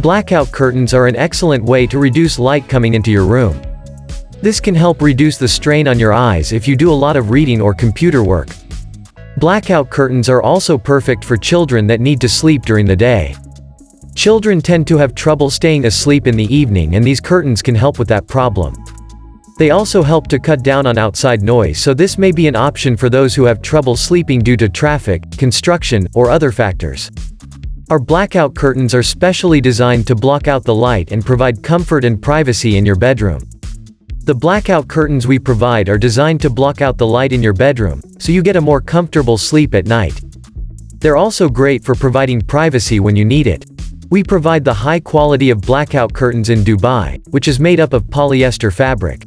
Blackout curtains are an excellent way to reduce light coming into your room. This can help reduce the strain on your eyes if you do a lot of reading or computer work. Blackout curtains are also perfect for children that need to sleep during the day. Children tend to have trouble staying asleep in the evening, and these curtains can help with that problem. They also help to cut down on outside noise, so this may be an option for those who have trouble sleeping due to traffic, construction, or other factors. Our blackout curtains are specially designed to block out the light and provide comfort and privacy in your bedroom. The blackout curtains we provide are designed to block out the light in your bedroom, so you get a more comfortable sleep at night. They're also great for providing privacy when you need it. We provide the high quality of blackout curtains in Dubai, which is made up of polyester fabric.